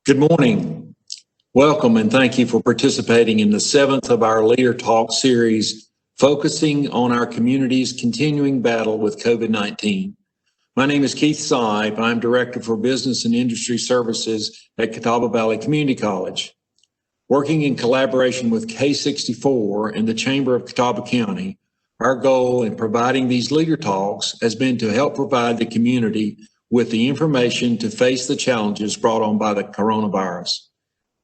Good morning. Welcome and thank you for participating in the 7th of our Leader Talk series, focusing on our community's continuing battle with COVID-19. My name is Keith Sipe. I'm Director for Business and Industry Services at Catawba Valley Community College. Working in collaboration with K64 and the Chamber of Catawba County, our goal in providing these Leader Talks has been to help provide the community with the information to face the challenges brought on by the coronavirus.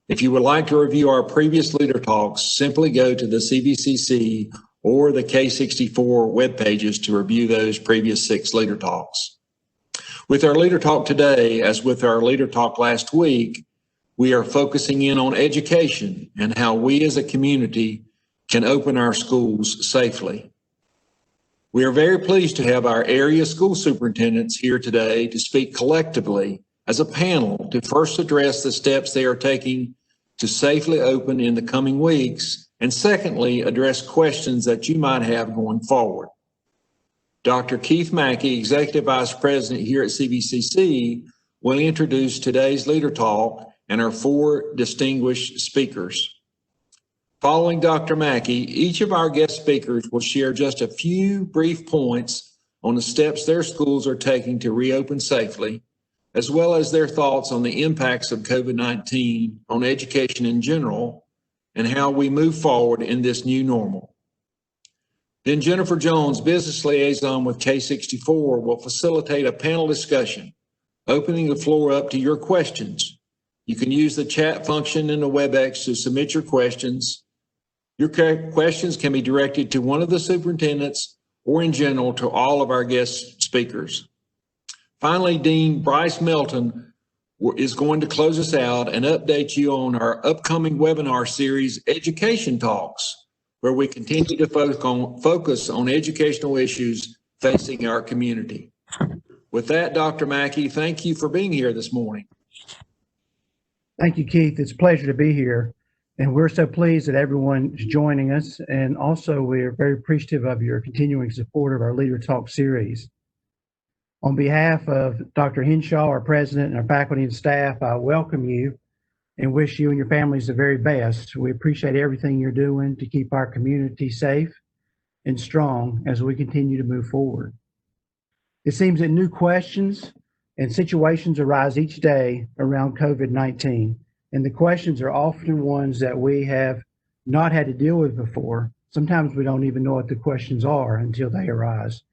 If you would like to review our previous Leader Talks, simply go to the CVCC or the K64 web pages to review those previous 6 Leader Talks. With our Leader Talk today, as with our Leader Talk last week, we are focusing in on education and how we as a community can open our schools safely. We are very pleased to have our area school superintendents here today to speak collectively as a panel to first address the steps they are taking to safely open in the coming weeks, and secondly, address questions that you might have going forward. Dr. Keith Mackey, Executive Vice President here at CVCC, will introduce today's Leader Talk and our 4 distinguished speakers. Following Dr. Mackey, each of our guest speakers will share just a few brief points on the steps their schools are taking to reopen safely, as well as their thoughts on the impacts of COVID-19 on education in general and how we move forward in this new normal. Then Jennifer Jones, Business Liaison with K64, will facilitate a panel discussion, opening the floor up to your questions. You can use the chat function in the WebEx to submit your questions. Your questions can be directed to one of the superintendents or in general to all of our guest speakers. Finally, Dean Bryce Melton is going to close us out and update you on our upcoming webinar series, Education Talks, where we continue to focus on educational issues facing our community. With that, Dr. Mackey, thank you for being here this morning. Thank you, Keith. It's a pleasure to be here. And we're so pleased that everyone is joining us. And also, we're very appreciative of your continuing support of our Leader Talk series. On behalf of Dr. Henshaw, our president, and our faculty and staff, I welcome you and wish you and your families the very best. We appreciate everything you're doing to keep our community safe and strong as we continue to move forward. It seems that new questions and situations arise each day around COVID-19. And the questions are often ones that we have not had to deal with before. Sometimes we don't even know what the questions are until they arise.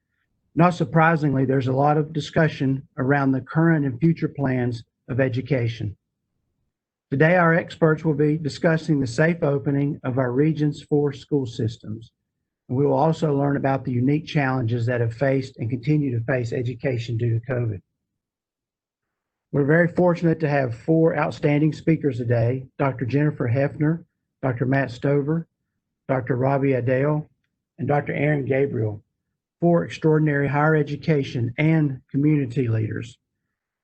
Not surprisingly, there's a lot of discussion around the current and future plans of education. Today, our experts will be discussing the safe opening of our region's 4 school systems. And we will also learn about the unique challenges that have faced and continue to face education due to COVID. We're very fortunate to have 4 outstanding speakers today: Dr. Jennifer Heffner, Dr. Matt Stover, Dr. Robbie Adell, and Dr. Aron Gabriel, 4 extraordinary higher education and community leaders.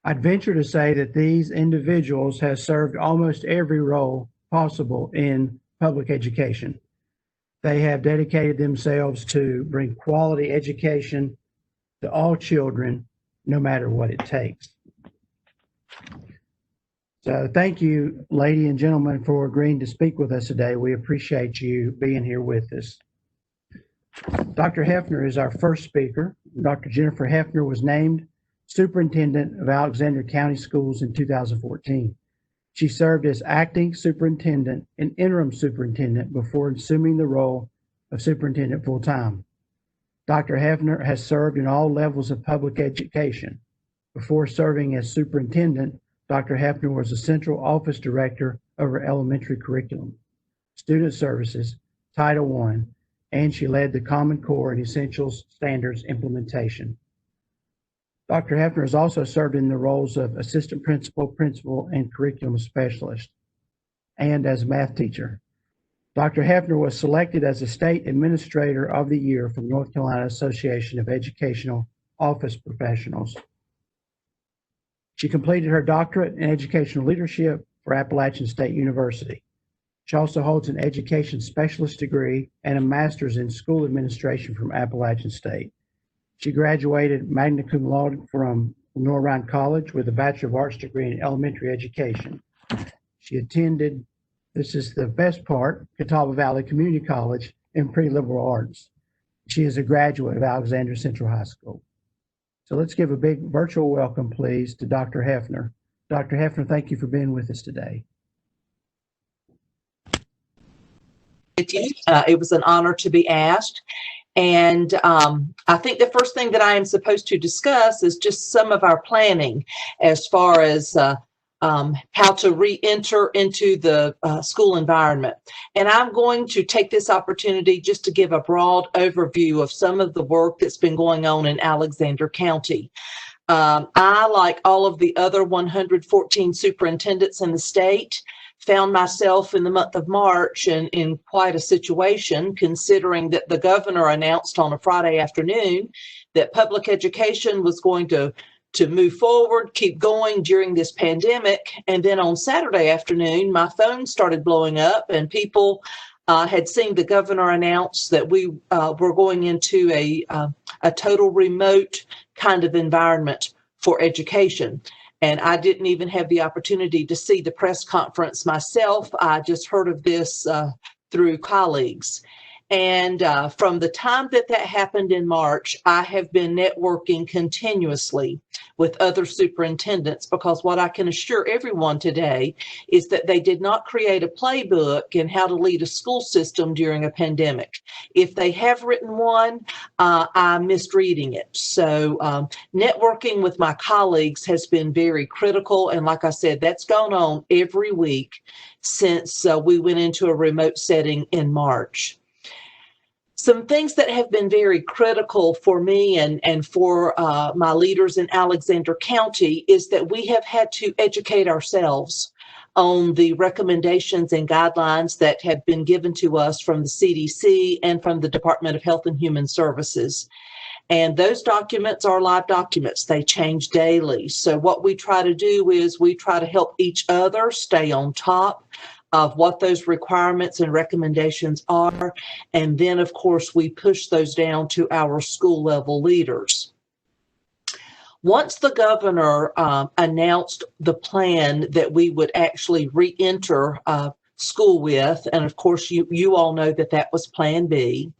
I'd venture to say that these individuals have served almost every role possible in public education. They have dedicated themselves to bring quality education to all children, no matter what it takes. So thank you, ladies and gentlemen, for agreeing to speak with us today. We appreciate you being here with us. Dr. Heffner is our first speaker. Dr. Jennifer Heffner was named Superintendent of Alexander County Schools in 2014. She served as acting superintendent and interim superintendent before assuming the role of superintendent full-time. Dr. Heffner has served in all levels of public education. Before serving as superintendent, Dr. Hefner was the central office director over elementary curriculum, student services, Title I, and she led the Common Core and Essentials Standards implementation. Dr. Hefner has also served in the roles of assistant principal, principal, and curriculum specialist, and as a math teacher. Dr. Hefner was selected as the State Administrator of the Year from North Carolina Association of Educational Office Professionals. She completed her doctorate in educational leadership for Appalachian State University. She also holds an education specialist degree and a master's in school administration from Appalachian State. She graduated magna cum laude from Norrine College with a Bachelor of Arts degree in elementary education. She attended, this is the best part, Catawba Valley Community College in pre-liberal arts. She is a graduate of Alexandria Central High School. So let's give a big virtual welcome, please, to Dr. Heffner. Dr. Heffner, thank you for being with us today. It was an honor to be asked. And I think the first thing that I am supposed to discuss is just some of our planning as far as how to re-enter into the school environment. And I'm going to take this opportunity just to give a broad overview of some of the work that's been going on in Alexander County. I, like all of the other 114 superintendents in the state, found myself in the month of March in quite a situation, considering that the governor announced on a Friday afternoon that public education was going to move forward, keep going during this pandemic. And then on Saturday afternoon, my phone started blowing up and people had seen the governor announce that we were going into a total remote kind of environment for education. And I didn't even have the opportunity to see the press conference myself. I just heard of this through colleagues. And from the time that happened in March, I have been networking continuously with other superintendents, because what I can assure everyone today is that they did not create a playbook in how to lead a school system during a pandemic. If they have written one, I missed reading it. So networking with my colleagues has been very critical. And like I said, that's gone on every week since we went into a remote setting in March. Some things that have been very critical for me and for my leaders in Alexander County is that we have had to educate ourselves on the recommendations and guidelines that have been given to us from the CDC and from the Department of Health and Human Services. And those documents are live documents. They change daily. So what we try to do is we try to help each other stay on top of what those requirements and recommendations are. And then, of course, we push those down to our school level leaders. Once the governor announced the plan that we would actually re-enter school with, and of course, you all know that was Plan B,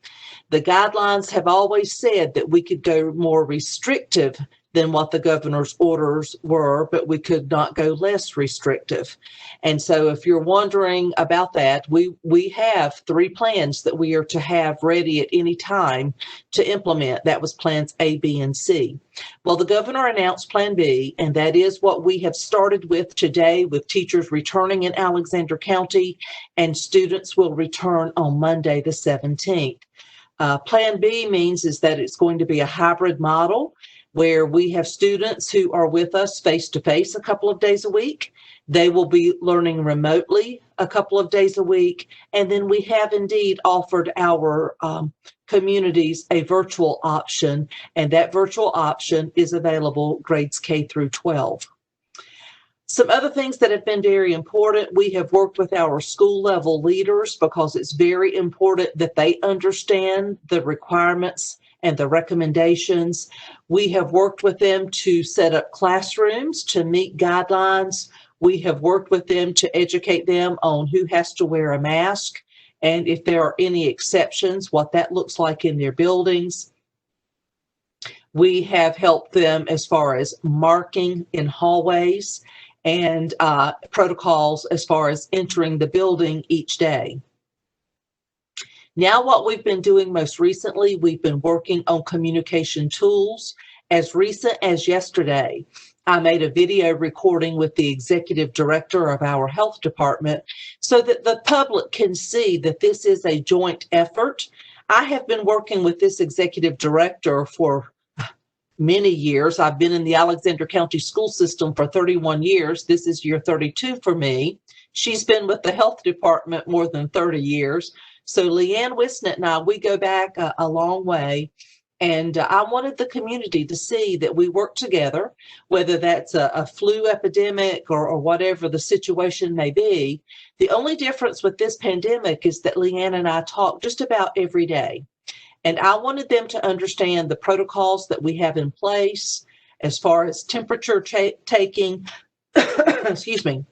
the guidelines have always said that we could go more restrictive than what the governor's orders were, but we could not go less restrictive. And so if you're wondering about that, we have 3 plans that we are to have ready at any time to implement. That was plans A, B, and C. Well, the governor announced Plan B, and that is what we have started with today, with teachers returning in Alexander County, and students will return on Monday the 17th. Plan B means is that it's going to be a hybrid model, where we have students who are with us face-to-face a couple of days a week. They will be learning remotely a couple of days a week. And then we have indeed offered our communities a virtual option, and that virtual option is available grades K through 12. Some other things that have been very important, we have worked with our school level leaders because it's very important that they understand the requirements and the recommendations. We have worked with them to set up classrooms to meet guidelines. We have worked with them to educate them on who has to wear a mask, and if there are any exceptions, what that looks like in their buildings. We have helped them as far as marking in hallways and protocols as far as entering the building each day. Now, what we've been doing most recently, we've been working on communication tools. As recent as yesterday, I made a video recording with the executive director of our health department so that the public can see that this is a joint effort. I have been working with this executive director for many years. I've been in the Alexander County school system for 31 years. This is year 32 for me. She's been with the health department more than 30 years. So Leanne Wisnett and I, we go back a long way. And I wanted the community to see that we work together, whether that's a flu epidemic or whatever the situation may be. The only difference with this pandemic is that Leanne and I talk just about every day. And I wanted them to understand the protocols that we have in place as far as temperature taking, excuse me.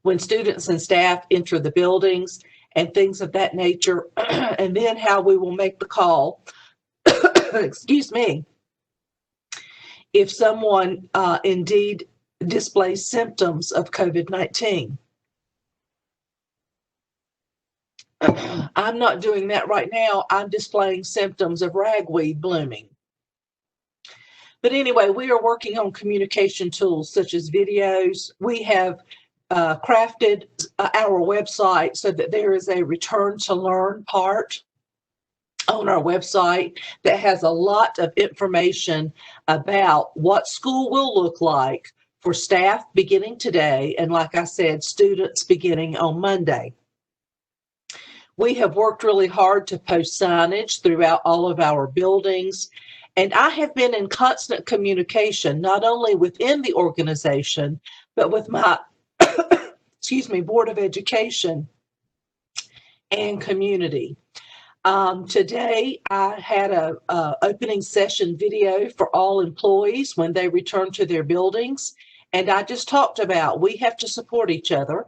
when students and staff enter the buildings and things of that nature, and then how we will make the call, excuse me, if someone indeed displays symptoms of COVID-19. I'm not doing that right now. I'm displaying symptoms of ragweed blooming. But anyway, we are working on communication tools such as videos. We have crafted our website so that there is a return to learn part on our website that has a lot of information about what school will look like for staff beginning today, and like I said, students beginning on Monday. We have worked really hard to post signage throughout all of our buildings, and I have been in constant communication, not only within the organization, but with my, excuse me, Board of Education and community. Today, I had a opening session video for all employees when they return to their buildings, and I just talked about we have to support each other.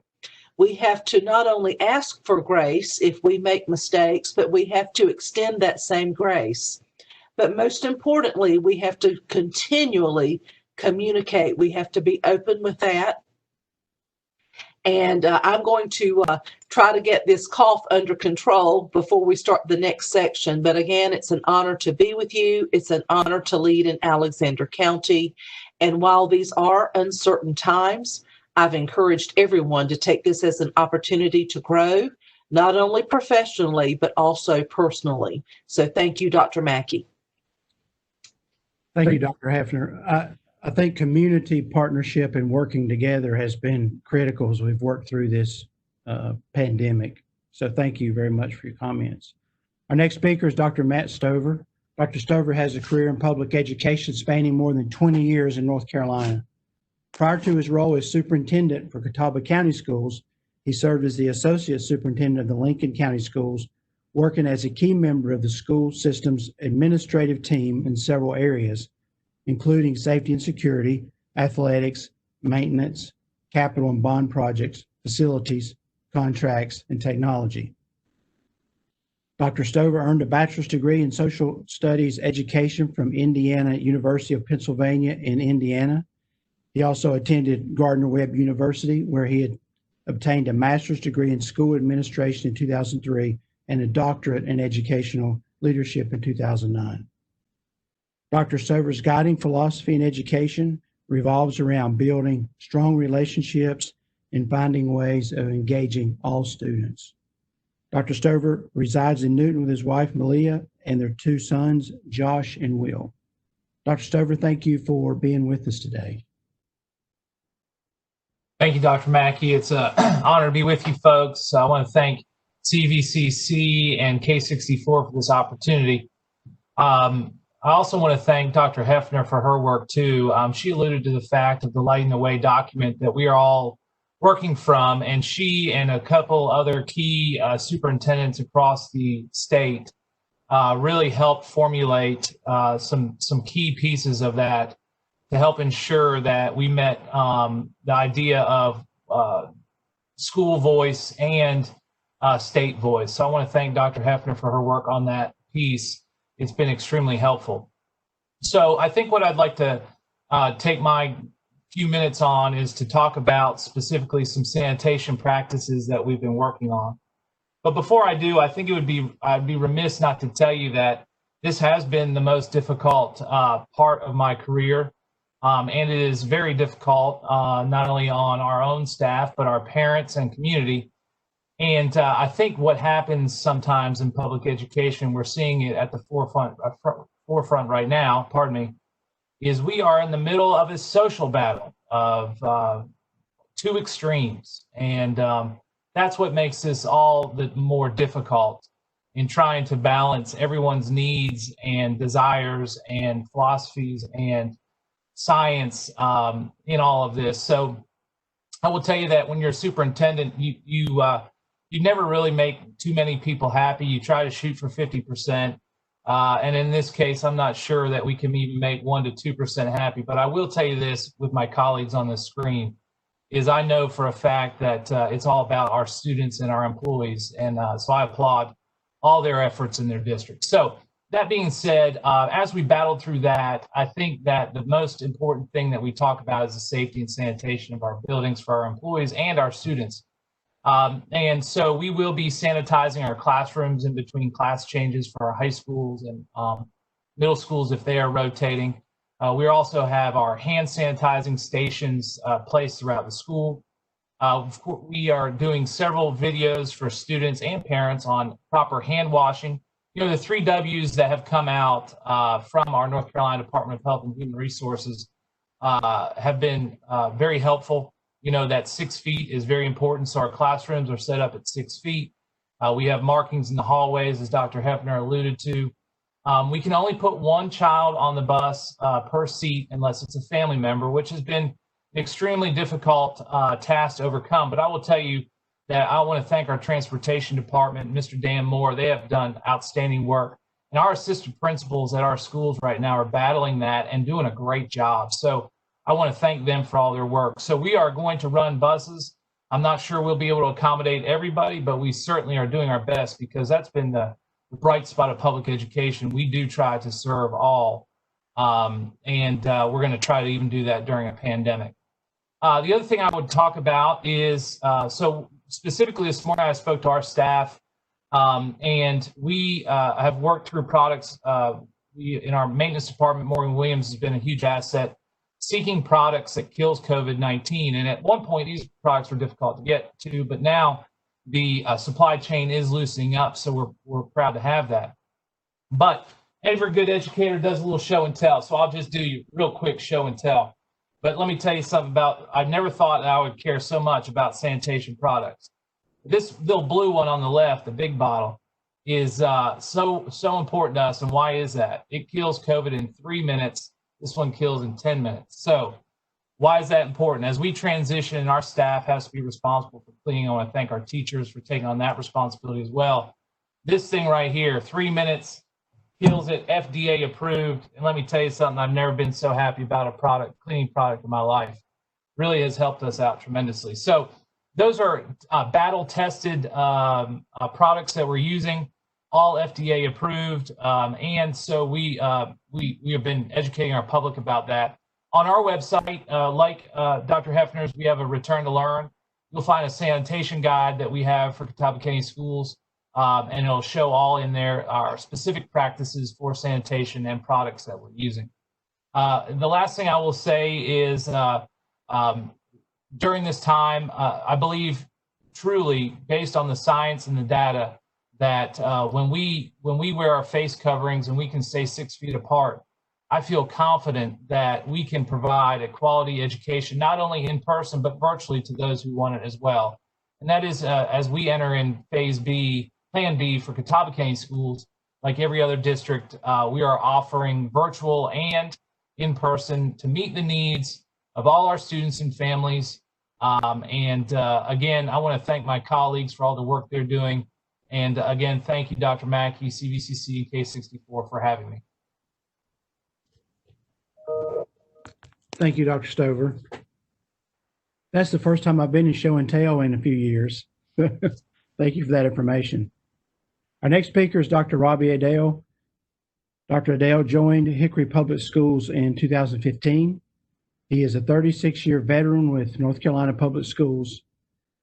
We have to not only ask for grace if we make mistakes, but we have to extend that same grace. But most importantly, we have to continually communicate. We have to be open with that. And I'm going to try to get this cough under control before we start the next section. But again, it's an honor to be with you. It's an honor to lead in Alexander County. And while these are uncertain times, I've encouraged everyone to take this as an opportunity to grow, not only professionally, but also personally. So thank you, Dr. Mackey. Thank you, Dr. Heffner. I think community partnership and working together has been critical as we've worked through this pandemic. So thank you very much for your comments. Our next speaker is Dr. Matt Stover. Dr. Stover has a career in public education spanning more than 20 years in North Carolina. Prior to his role as superintendent for Catawba County Schools, he served as the associate superintendent of the Lincoln County Schools, working as a key member of the school system's administrative team in several areas, including safety and security, athletics, maintenance, capital and bond projects, facilities, contracts, and technology. Dr. Stover earned a bachelor's degree in social studies education from Indiana University of Pennsylvania in Indiana. He also attended Gardner-Webb University, where he had obtained a master's degree in school administration in 2003 and a doctorate in educational leadership in 2009. Dr. Stover's guiding philosophy in education revolves around building strong relationships and finding ways of engaging all students. Dr. Stover resides in Newton with his wife, Malia, and their two sons, Josh and Will. Dr. Stover, thank you for being with us today. Thank you, Dr. Mackey. It's an honor to be with you folks. I want to thank CVCC and K64 for this opportunity. I also want to thank Dr. Heffner for her work too. She alluded to the fact of the Lighting the Way document that we are all working from, and she and a couple other key superintendents across the state really helped formulate some key pieces of that to help ensure that we met the idea of school voice and state voice. So I want to thank Dr. Hefner for her work on that piece. It's been extremely helpful. So I think what I'd like to take my few minutes on is to talk about specifically some sanitation practices that we've been working on. But before I do, I think I'd be remiss not to tell you that this has been the most difficult part of my career. And it is very difficult, not only on our own staff, but our parents and community. And I think what happens sometimes in public education, we're seeing it at the forefront right now, pardon me, is we are in the middle of a social battle of two extremes. And that's what makes this all the more difficult in trying to balance everyone's needs and desires and philosophies and science in all of this. So I will tell you that when you're a superintendent, you never really make too many people happy. You try to shoot for 50%. And in this case, I'm not sure that we can even make 1 to 2% happy. But I will tell you this with my colleagues on the screen. is I know for a fact that it's all about our students and our employees. And so I applaud all their efforts in their district. So that being said, as we battled through that, I think that the most important thing that we talk about is the safety and sanitation of our buildings for our employees and our students. And so we will be sanitizing our classrooms in between class changes for our high schools and middle schools if they are rotating. We also have our hand sanitizing stations placed throughout the school. We are doing several videos for students and parents on proper hand washing. You know, the 3 W's that have come out from our North Carolina Department of Health and Human Resources have been very helpful. You know, that 6 feet is very important. So our classrooms are set up at 6 feet. We have markings in the hallways, as Dr. Heffner alluded to. We can only put 1 child on the bus per seat unless it's a family member, which has been an extremely difficult task to overcome. But I will tell you that I want to thank our transportation department, Mr. Dan Moore. They have done outstanding work. And our assistant principals at our schools right now are battling that and doing a great job. So I want to thank them for all their work. So we are going to run buses. I'm not sure we'll be able to accommodate everybody, but we certainly are doing our best because that's been the bright spot of public education. We do try to serve all, and we're going to try to even do that during a pandemic. The other thing I would talk about is, so specifically this morning I spoke to our staff, and we have worked through products. In our maintenance department, Morgan Williams has been a huge asset, seeking products that kills COVID-19. And at one point, these products were difficult to get to, but now the supply chain is loosening up, so we're proud to have that. But every good educator does a little show and tell, so I'll just do you real quick show and tell. But let me tell you something about, I never thought that I would care so much about sanitation products. This little blue one on the left, the big bottle, is so important to us. And why is that? It kills COVID in 3 minutes. This one kills in 10 minutes. So why is that important? As we transition and our staff has to be responsible for cleaning, I want to thank our teachers for taking on that responsibility as well. This thing right here, 3 minutes, kills it, FDA approved. And let me tell you something, I've never been so happy about a cleaning product in my life. Really has helped us out tremendously. So those are battle-tested products that we're using, all FDA approved. And so we have been educating our public about that. On our website, like Dr. Heffner's, we have a Return to Learn. You'll find a sanitation guide that we have for Catawba County Schools, and it'll show all in there our specific practices for sanitation and products that we're using. The last thing I will say is during this time, I believe truly, based on the science and the data, that when we wear our face coverings and we can stay 6 feet apart, I feel confident that we can provide a quality education, not only in person, but virtually to those who want it as well. And that is as we enter in Phase B, Plan B for Catawba County Schools, like every other district, we are offering virtual and in person to meet the needs of all our students and families. Again, I want to thank my colleagues for all the work they're doing. And again, thank you, Dr. Mackey, CVCC, and K64 for having me. Thank you, Dr. Stover. That's the first time I've been in show and tell in a few years. Thank you for that information. Our next speaker is Dr. Robbie Adell. Dr. Adell joined Hickory Public Schools in 2015. He is a 36-year veteran with North Carolina Public Schools.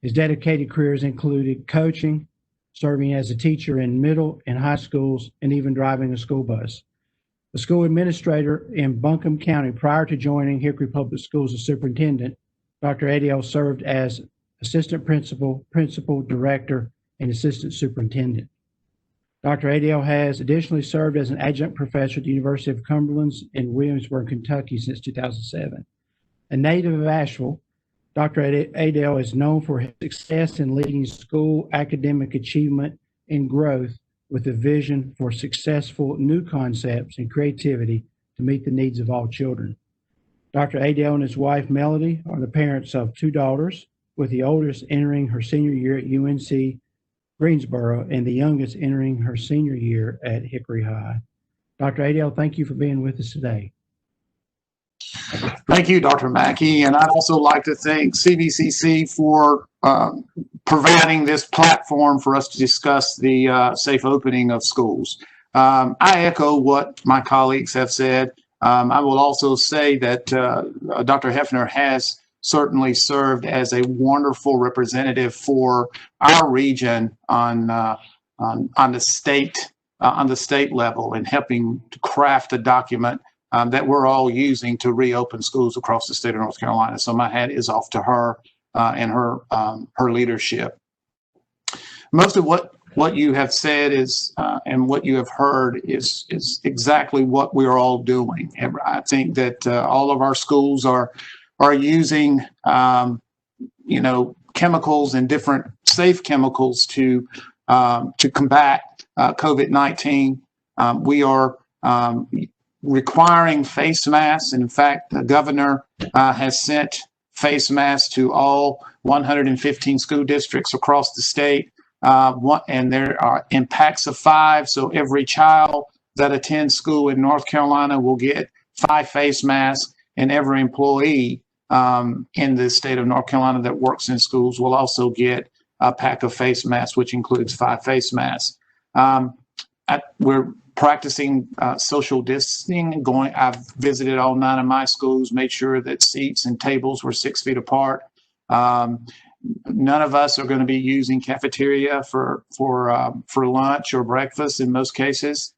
His dedicated careers included coaching, serving as a teacher in middle and high schools, and even driving a school bus. A school administrator in Buncombe County prior to joining Hickory Public Schools as superintendent, Dr. Adell served as assistant principal, principal, director, and assistant superintendent. Dr. Adell has additionally served as an adjunct professor at the University of Cumberland in Williamsburg, Kentucky since 2007. A native of Asheville, Dr. Adell is known for his success in leading school academic achievement and growth with a vision for successful new concepts and creativity to meet the needs of all children. Dr. Adell and his wife, Melody, are the parents of 2 daughters, with the oldest entering her senior year at UNC Greensboro and the youngest entering her senior year at Hickory High. Dr. Adell, thank you for being with us today. Thank you, Dr. Mackey. And I'd also like to thank CVCC for providing this platform for us to discuss the safe opening of schools. I echo what my colleagues have said. I will also say that Dr. Heffner has certainly served as a wonderful representative for our region on the state level and helping to craft a document that we're all using to reopen schools across the state of North Carolina. So my hat is off to her and her leadership. Most of what you have said is and what you have heard is exactly what we're all doing. I think that all of our schools are using chemicals and different safe chemicals to combat COVID-19. We are requiring face masks. In fact, the governor has sent face masks to all 115 school districts across the state. And there are in packs of 5. So every child that attends school in North Carolina will get 5 face masks, and every employee in the state of North Carolina that works in schools will also get a pack of face masks, which includes 5 face masks. We're practicing social distancing. I've visited all 9 of my schools, made sure that seats and tables were 6 feet apart. None of us are going to be using cafeteria for lunch or breakfast. In most cases,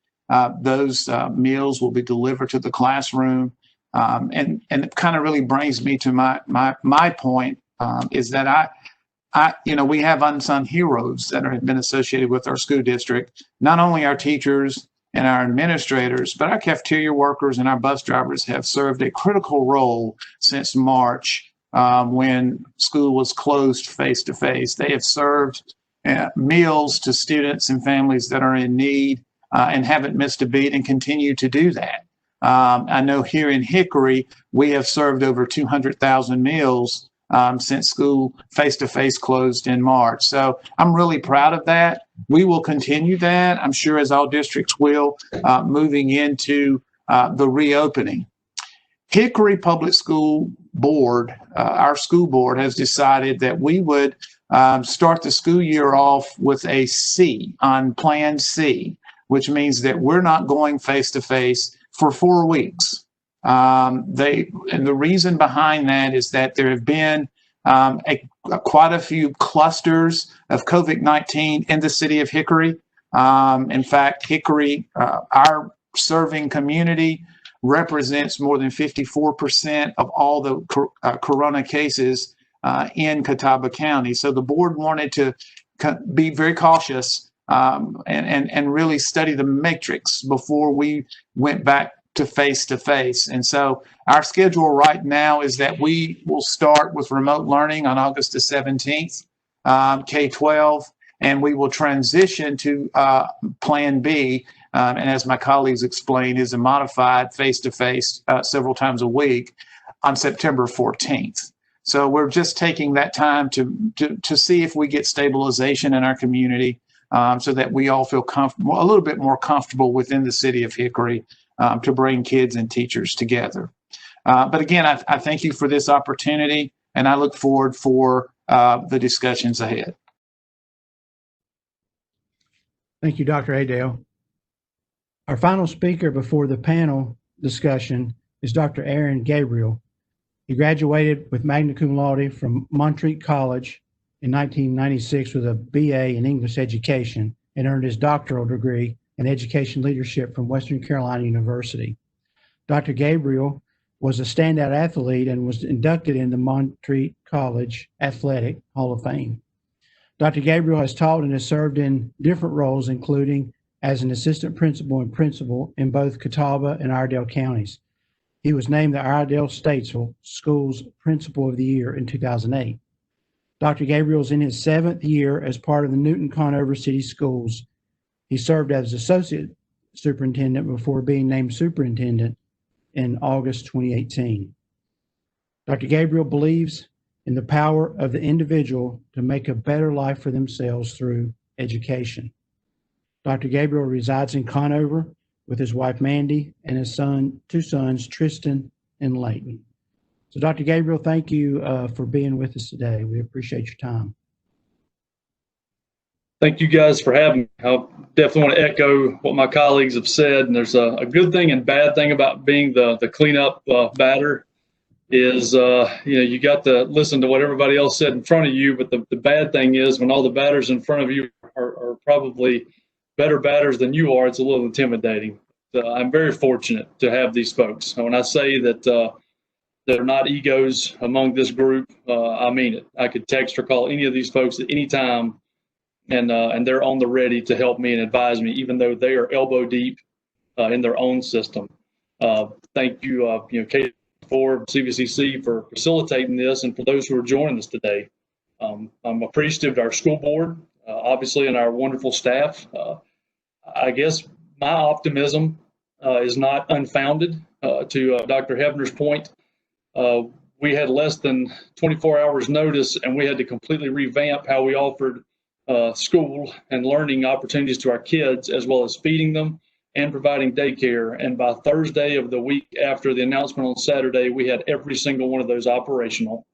those meals will be delivered to the classroom. And it kind of really brings me to my point is that we have unsung heroes that have been associated with our school district. Not only our teachers and our administrators, but our cafeteria workers and our bus drivers have served a critical role since March when school was closed face-to-face. They have served meals to students and families that are in need and haven't missed a beat and continue to do that. I know here in Hickory, we have served over 200,000 meals since school face-to-face closed in March. So I'm really proud of that. We will continue that, I'm sure, as all districts will, moving into the reopening. Hickory Public School Board, our school board, has decided that we would start the school year off with a C on Plan C, which means that we're not going face-to-face for 4 weeks. And the reason behind that is that there have been quite a few clusters of COVID-19 in the city of Hickory. In fact, Hickory, our serving community, represents more than 54% of all the corona cases in Catawba County. So the board wanted to be very cautious and really study the matrix before we went back to face-to-face. And so our schedule right now is that we will start with remote learning on August the 17th, K-12, and we will transition to Plan B, and as my colleagues explained, is a modified face-to-face several times a week on September 14th. So we're just taking that time to see if we get stabilization in our community so that we all feel comfortable, a little bit more comfortable within the city of Hickory to bring kids and teachers together. But again, I thank you for this opportunity, and I look forward for the discussions ahead. Thank you, Dr. Adell. Our final speaker before the panel discussion is Dr. Aron Gabriel. He graduated with magna cum laude from Montreat College in 1996 with a BA in English education and earned his doctoral degree in education leadership from Western Carolina University. Dr. Gabriel was a standout athlete and was inducted in the Montreat College Athletic Hall of Fame. Dr. Gabriel has taught and has served in different roles, including as an assistant principal and principal in both Catawba and Adell counties. He was named the Adell Statesville Schools Principal of the Year in 2008. Dr. Gabriel is in his 7th year as part of the Newton-Conover City Schools. He served as associate superintendent before being named superintendent in August 2018. Dr. Gabriel believes in the power of the individual to make a better life for themselves through education. Dr. Gabriel resides in Conover with his wife Mandy and his 2 sons, Tristan in Layton. So Dr. Gabriel, thank you for being with us today. We appreciate your time. Thank you guys for having me. I definitely want to echo what my colleagues have said. And there's a good thing and bad thing about being the cleanup batter is, you got to listen to what everybody else said in front of you. But the bad thing is when all the batters in front of you are probably better batters than you are, it's a little intimidating. I'm very fortunate to have these folks. And when I say that they're not egos among this group, I mean it. I could text or call any of these folks at any time, and they're on the ready to help me and advise me, even though they are elbow deep in their own system. Thank you, K4 CVCC for facilitating this, and for those who are joining us today. I'm appreciative to our school board, obviously, and our wonderful staff. I guess my optimism is not unfounded. To Dr. Heffner's point, we had less than 24 hours notice, and we had to completely revamp how we offered school and learning opportunities to our kids, as well as feeding them and providing daycare. And by Thursday of the week after the announcement on Saturday, we had every single one of those operational.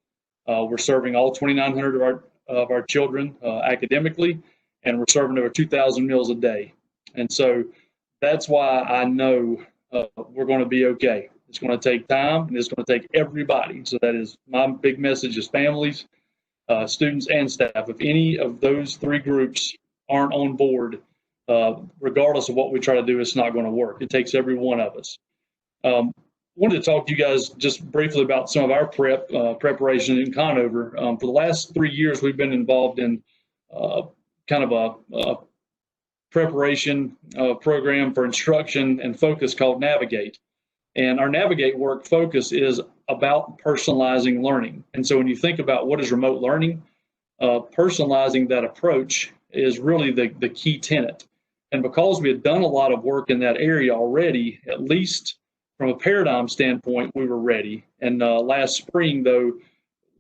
We're serving all 2,900 of our children academically, and we're serving over 2,000 meals a day. And so that's why I know we're going to be okay. It's going to take time, and it's going to take everybody. So that is my big message: is families, students, and staff. If any of those three groups aren't on board, regardless of what we try to do, it's not going to work. It takes every one of us. Wanted to talk to you guys just briefly about some of our preparation in Newton-Conover. For the last 3 years, we've been involved in kind of a preparation program for instruction and focus called Navigate. And our Navigate work focus is about personalizing learning. And so when you think about what is remote learning, personalizing that approach is really the key tenet. And because we had done a lot of work in that area already, at least from a paradigm standpoint, we were ready. And last spring, though,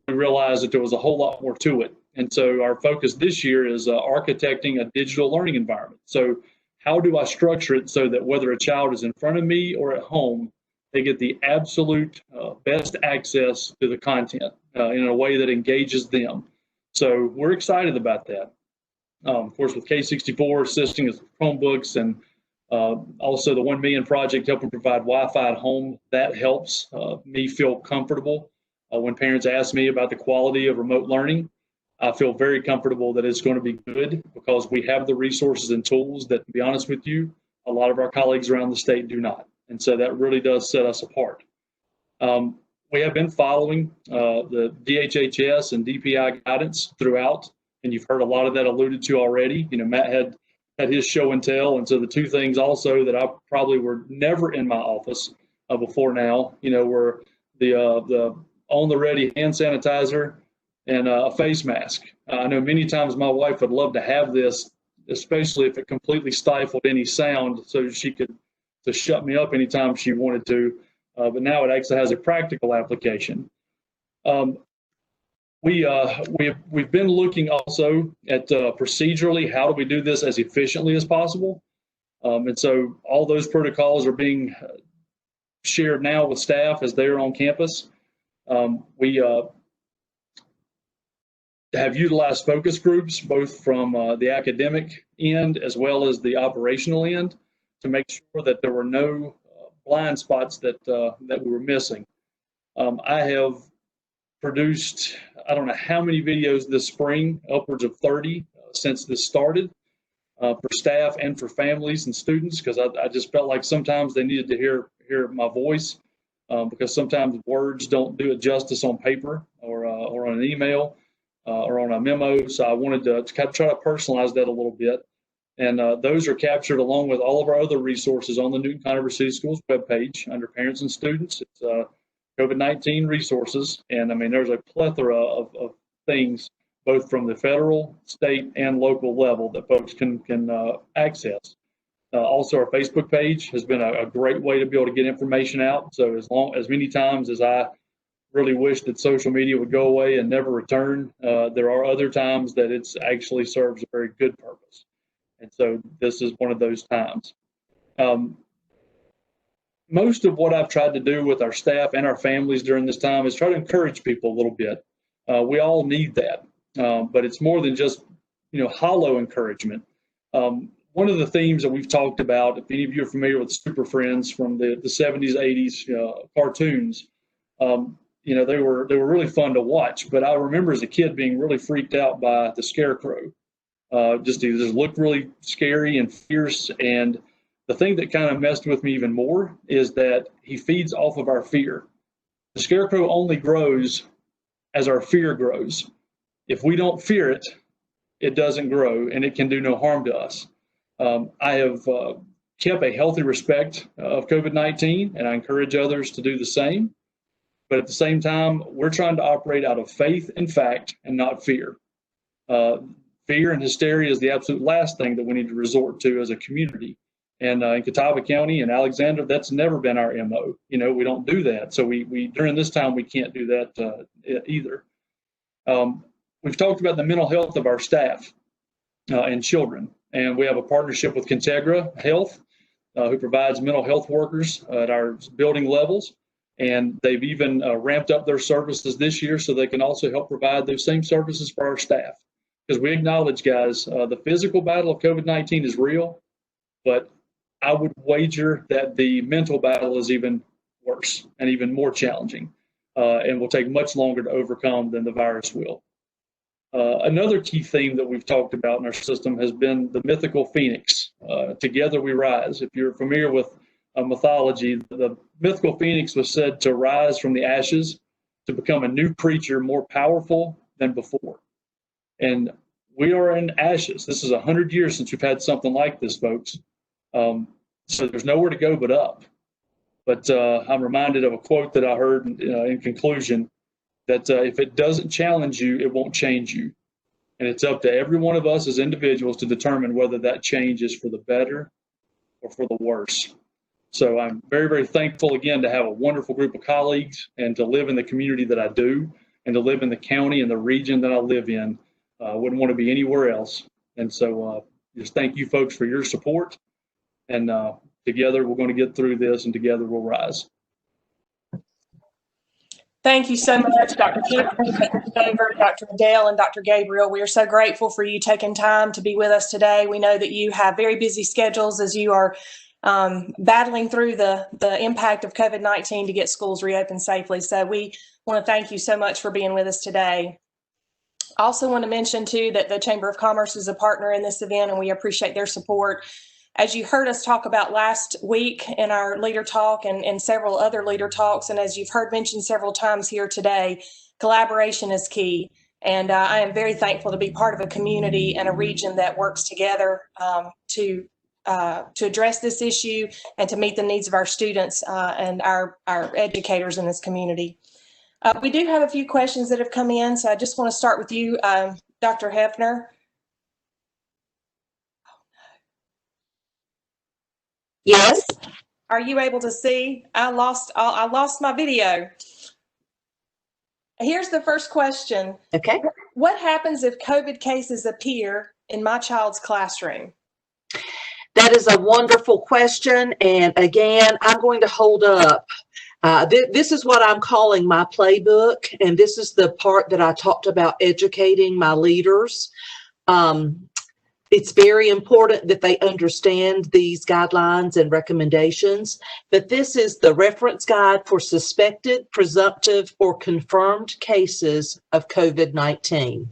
we realized that there was a whole lot more to it. And so our focus this year is architecting a digital learning environment. So how do I structure it so that whether a child is in front of me or at home, they get the absolute best access to the content in a way that engages them? So we're excited about that. Of course, with K64 assisting us with Chromebooks, and also the 1 Million Project helping provide Wi-Fi at home, that helps me feel comfortable. When parents ask me about the quality of remote learning, I feel very comfortable that it's going to be good, because we have the resources and tools that, to be honest with you, a lot of our colleagues around the state do not. And so that really does set us apart. We have been following the DHHS and DPI guidance throughout, and you've heard a lot of that alluded to already. Matt had his show and tell, and so the two things also that I probably were never in my office before now, were the on the ready hand sanitizer and a face mask. I know many times my wife would love to have this, especially if it completely stifled any sound, so she could to shut me up anytime she wanted to, but now it actually has a practical application. We've been looking also at procedurally, how do we do this as efficiently as possible? And so all those protocols are being shared now with staff as they're on campus. We have utilized focus groups, both from the academic end as well as the operational end, to make sure that there were no blind spots that we were missing. I have produced, I don't know how many videos this spring, upwards of 30 since this started, for staff and for families and students, because I just felt like sometimes they needed to hear my voice, because sometimes words don't do it justice on paper or on an email or on a memo. So I wanted to try to personalize that a little bit. And those are captured along with all of our other resources on the Newton-Conover City Schools webpage under Parents and Students. It's COVID-19 resources. And I mean, there's a plethora of things, both from the federal, state, and local level that folks can access. Also, our Facebook page has been a great way to be able to get information out. So as many times as I really wish that social media would go away and never return, there are other times that it's actually serves a very good purpose. And so this is one of those times. most of what I've tried to do with our staff and our families during this time is try to encourage people a little bit. We all need that, but it's more than just, hollow encouragement. One of the themes that we've talked about, if any of you are familiar with Super Friends from the 70s, 80s cartoons, they were really fun to watch. But I remember as a kid being really freaked out by the Scarecrow. He just looked really scary and fierce. And the thing that kind of messed with me even more is that he feeds off of our fear. The Scarecrow only grows as our fear grows. If we don't fear it, it doesn't grow and it can do no harm to us. I have kept a healthy respect of COVID-19, and I encourage others to do the same. But at the same time, we're trying to operate out of faith and fact and not fear. Fear and hysteria is the absolute last thing that we need to resort to as a community. And in Catawba County and Alexander, that's never been our MO. We don't do that. So we during this time, we can't do that either. We've talked about the mental health of our staff and children. And we have a partnership with Contegra Health, who provides mental health workers at our building levels. And they've even ramped up their services this year so they can also help provide those same services for our staff. Because we acknowledge, guys, the physical battle of COVID-19 is real, but I would wager that the mental battle is even worse and even more challenging and will take much longer to overcome than the virus will. Another key theme that we've talked about in our system has been the mythical phoenix. Together we rise. If you're familiar with mythology, the mythical phoenix was said to rise from the ashes to become a new creature more powerful than before. And we are in ashes. This is 100 years since we've had something like this, folks. So there's nowhere to go but up. But I'm reminded of a quote that I heard in conclusion, that if it doesn't challenge you, it won't change you. And it's up to every one of us as individuals to determine whether that change is for the better or for the worse. So I'm very, very thankful again to have a wonderful group of colleagues and to live in the community that I do and to live in the county and the region that I live in. I wouldn't want to be anywhere else. And so just thank you folks for your support. And together we're going to get through this, and together we'll rise. Thank you so much, Dr. Hickory, Dr. Conover, Dr. Adell, and Dr. Gabriel. We are so grateful for you taking time to be with us today. We know that you have very busy schedules as you are battling through the impact of COVID-19 to get schools reopened safely. So we want to thank you so much for being with us today. I also want to mention, too, that the Chamber of Commerce is a partner in this event, and we appreciate their support. As you heard us talk about last week in our leader talk and several other leader talks, and as you've heard mentioned several times here today, collaboration is key. And I am very thankful to be part of a community and a region that works together to address this issue and to meet the needs of our students and our educators in this community. We do have a few questions that have come in, so I just want to start with you, Dr. Heffner. Yes. Are you able to see? I lost my video. Here's the first question. Okay. What happens if COVID cases appear in my child's classroom? That is a wonderful question. And again, I'm going to hold up. This is what I'm calling my playbook. And this is the part that I talked about educating my leaders. It's very important that they understand these guidelines and recommendations, but this is the reference guide for suspected, presumptive, or confirmed cases of COVID-19.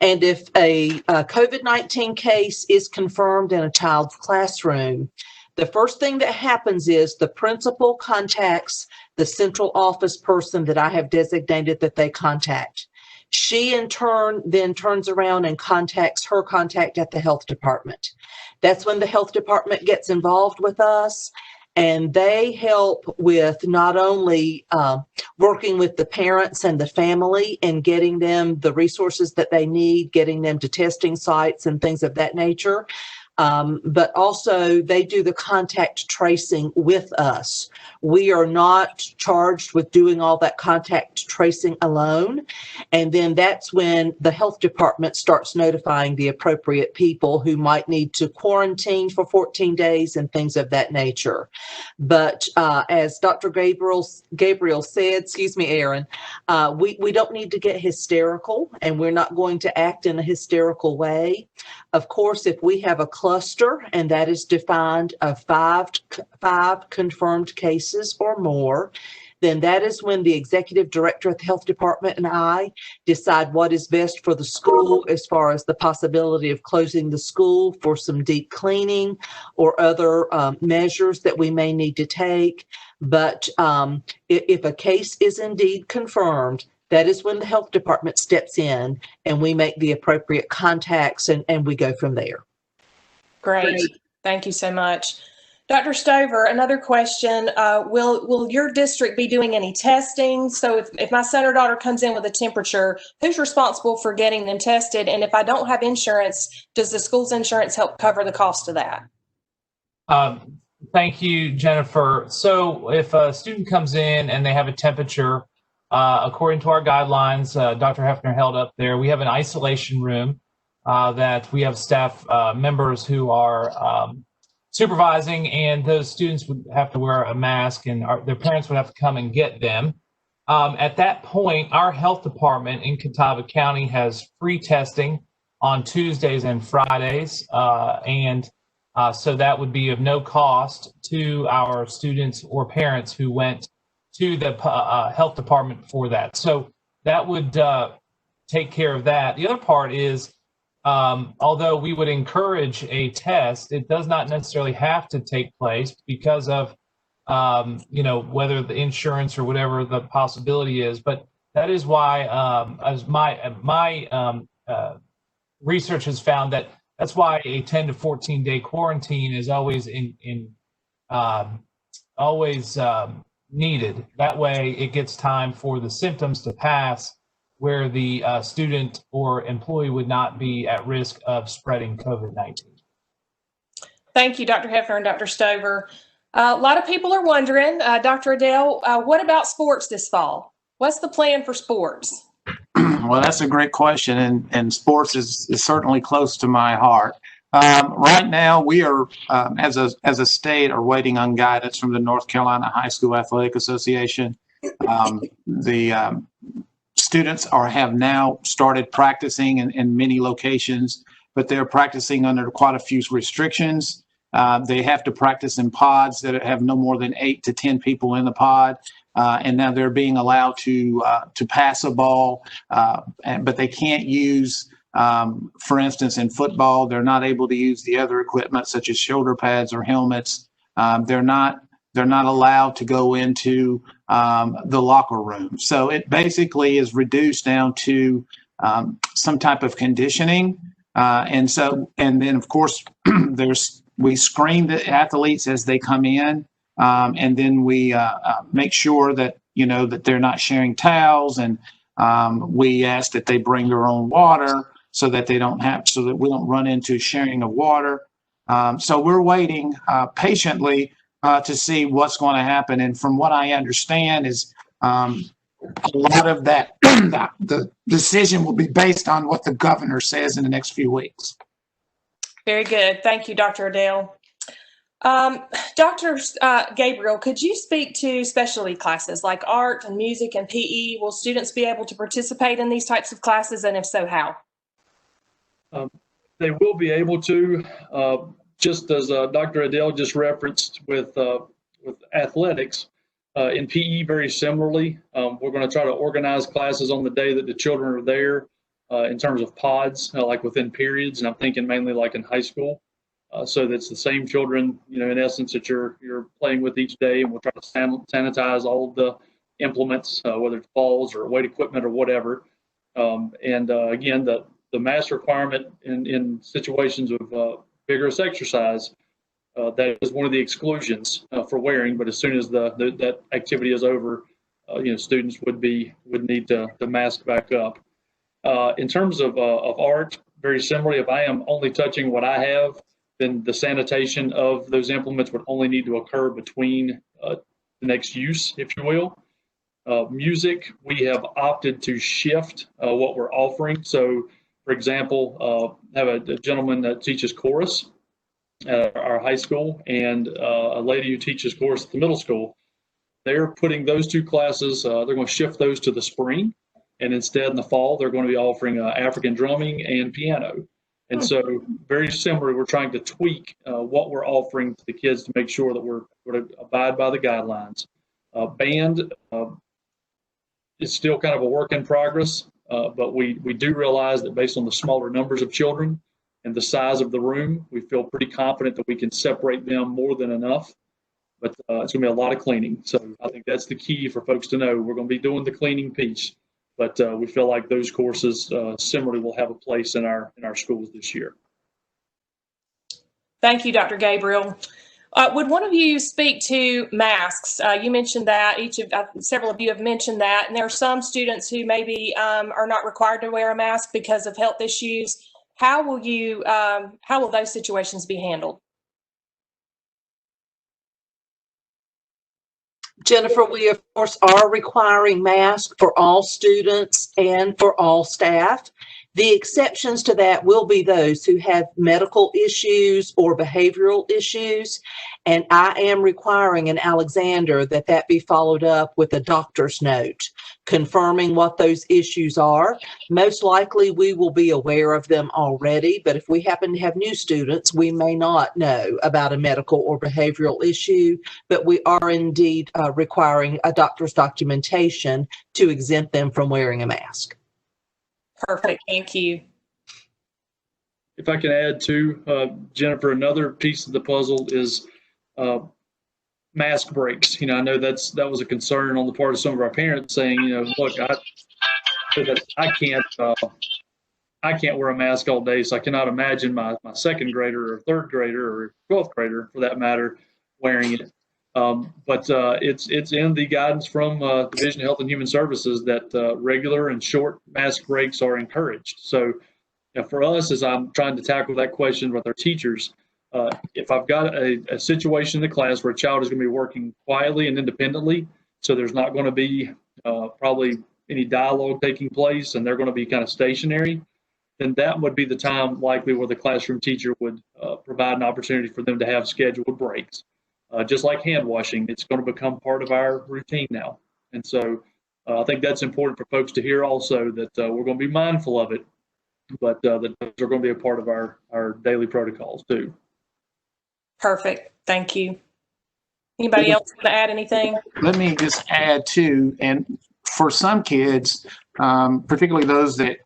And if a COVID-19 case is confirmed in a child's classroom, the first thing that happens is the principal contacts the central office person that I have designated that they contact. She in turn then turns around and contacts her contact at the health department. That's when the health department gets involved with us, and they help with not only working with the parents and the family and getting them the resources that they need, getting them to testing sites and things of that nature, but also they do the contact tracing with us. We are not charged with doing all that contact tracing alone. And then that's when the health department starts notifying the appropriate people who might need to quarantine for 14 days and things of that nature. But as Dr. Gabriel said, excuse me, Aron, we don't need to get hysterical, and we're not going to act in a hysterical way. Of course, if we have a cluster, and that is defined of five confirmed cases or more, then that is when the executive director of the health department and I decide what is best for the school as far as the possibility of closing the school for some deep cleaning or other measures that we may need to take. But if a case is indeed confirmed, that is when the health department steps in and we make the appropriate contacts and we go from there. Great. Thank you so much. Dr. Stover, another question. Will your district be doing any testing? So if my son or daughter comes in with a temperature, who's responsible for getting them tested? And if I don't have insurance, does the school's insurance help cover the cost of that? Thank you, Jennifer. So if a student comes in and they have a temperature, according to our guidelines, Dr. Heffner held up there, we have an isolation room that we have staff members who are supervising, and those students would have to wear a mask, and their parents would have to come and get them. At that point, our health department in Catawba County has free testing on Tuesdays and Fridays, so that would be of no cost to our students or parents who went to the health department for that. So that would take care of that. The other part is, although we would encourage a test, it does not necessarily have to take place because of, whether the insurance or whatever the possibility is. But that is why, as my research has found, that's why a 10 to 14 day quarantine is always needed. That way, it gets time for the symptoms to pass, where the student or employee would not be at risk of spreading COVID-19. Thank you, Dr. Heffner and Dr. Stover. A lot of people are wondering, Dr. Adell, what about sports this fall? What's the plan for sports? Well, that's a great question, and sports is certainly close to my heart. Right now, we are, as a state, are waiting on guidance from the North Carolina High School Athletic Association. The students have now started practicing in many locations, but they're practicing under quite a few restrictions. They have to practice in pods that have no more than 8 to 10 people in the pod. And now they're being allowed to pass a ball, but they can't use, for instance, in football, they're not able to use the other equipment such as shoulder pads or helmets. They're not allowed to go into the locker room. So it basically is reduced down to some type of conditioning. And then of course, we screen the athletes as they come in. And then we make sure that, that they're not sharing towels, and we ask that they bring their own water so that we don't run into sharing of water. So we're waiting patiently to see what's going to happen. And from what I understand is a lot of that, the decision will be based on what the governor says in the next few weeks. Very good. Thank you, Dr. Adell. Dr. Gabriel, could you speak to specialty classes like art and music and PE? Will students be able to participate in these types of classes, and if so, how? They will be able to, just as Dr. Adell just referenced with athletics. In PE, very similarly, we're going to try to organize classes on the day that the children are there in terms of pods, like within periods, and I'm thinking mainly like in high school. So that's the same children, in essence, that you're playing with each day, and we'll try to sanitize all of the implements, whether it's balls or weight equipment or whatever. Again, the mask requirement in situations of vigorous exercise, that is one of the exclusions for wearing. But as soon as that activity is over, students would need to mask back up. In terms of art, very similarly, if I am only touching what I have, then the sanitation of those implements would only need to occur between the next use, if you will. Music, we have opted to shift what we're offering. So, for example, have a gentleman that teaches chorus at our high school and a lady who teaches chorus at the middle school. They're putting those two classes, they're going to shift those to the spring. And instead, in the fall, they're going to be offering African drumming and piano. And so, very similar, we're trying to tweak what we're offering to the kids to make sure that we're going to abide by the guidelines. Band is still kind of a work in progress, but we do realize that based on the smaller numbers of children and the size of the room, we feel pretty confident that we can separate them more than enough. But it's going to be a lot of cleaning. So I think that's the key for folks to know. We're going to be doing the cleaning piece. But we feel like those courses similarly will have a place in our schools this year. Thank you, Dr. Gabriel. Would one of you speak to masks? You mentioned that several of you have mentioned that, and there are some students who maybe are not required to wear a mask because of health issues. How will those situations be handled? Jennifer, we of course are requiring masks for all students and for all staff. The exceptions to that will be those who have medical issues or behavioral issues. And I am requiring in Alexander that be followed up with a doctor's note confirming what those issues are. Most likely we will be aware of them already, but if we happen to have new students, we may not know about a medical or behavioral issue, but we are indeed requiring a doctor's documentation to exempt them from wearing a mask. Perfect. Thank you. If I can add to, Jennifer, another piece of the puzzle is mask breaks. I know that was a concern on the part of some of our parents saying, look, I can't wear a mask all day, so I cannot imagine my second grader or third grader or 12th grader, for that matter, wearing it. But it's in the guidance from Division of Health and Human Services that regular and short mask breaks are encouraged. So for us, as I'm trying to tackle that question with our teachers, if I've got a situation in the class where a child is going to be working quietly and independently, so there's not going to be probably any dialogue taking place and they're going to be kind of stationary, then that would be the time likely where the classroom teacher would provide an opportunity for them to have scheduled breaks. Just like hand washing, it's going to become part of our routine now. And so I think that's important for folks to hear also, that we're going to be mindful of it, but that those are going to be a part of our daily protocols too. Perfect. Thank you. Anybody else want to add anything? Let me just add too, and for some kids, particularly those that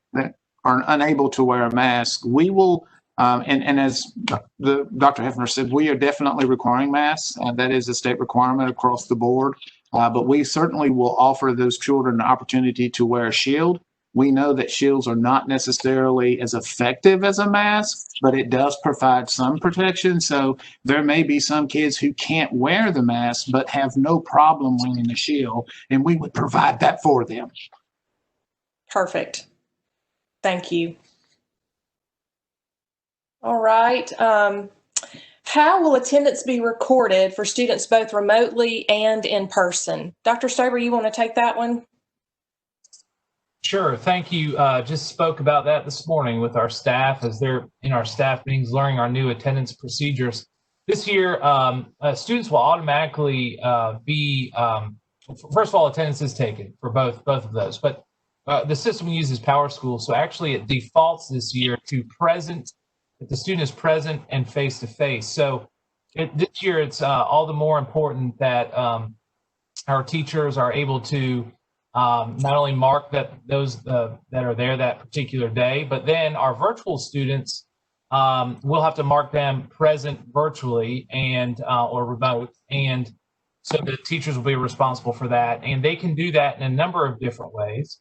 are unable to wear a mask, we will, and as Dr. Heffner said, we are definitely requiring masks, and that is a state requirement across the board. But we certainly will offer those children an opportunity to wear a shield. We know that shields are not necessarily as effective as a mask, but it does provide some protection. So there may be some kids who can't wear the mask, but have no problem wearing the shield, and we would provide that for them. Perfect. Thank you. All right. How will attendance be recorded for students both remotely and in person? Dr. Stover, you want to take that one? Sure. Thank you. Just spoke about that this morning with our staff as they're in our staff meetings learning our new attendance procedures. This year, students will automatically be, first of all, attendance is taken for both of those, but the system uses PowerSchool. So actually it defaults this year to present, if the student is present and face-to-face. So this year it's all the more important that our teachers are able to not only mark that those that are there that particular day, but then our virtual students will have to mark them present virtually and or remote, and so the teachers will be responsible for that, and they can do that in a number of different ways.